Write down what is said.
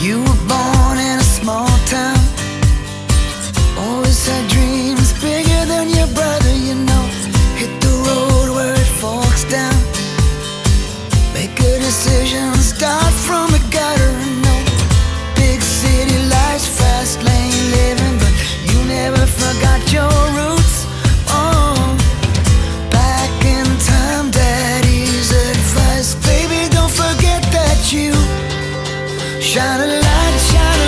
You were born in a small town, always had dreams bigger than your brother, you know. Hit the road where it forks down, make a decision, start from the gutter. No big city lights, fast lane living, but you never forgot your roots. Oh, back in time, daddy's advice, baby, don't forget that you shine a light, shine a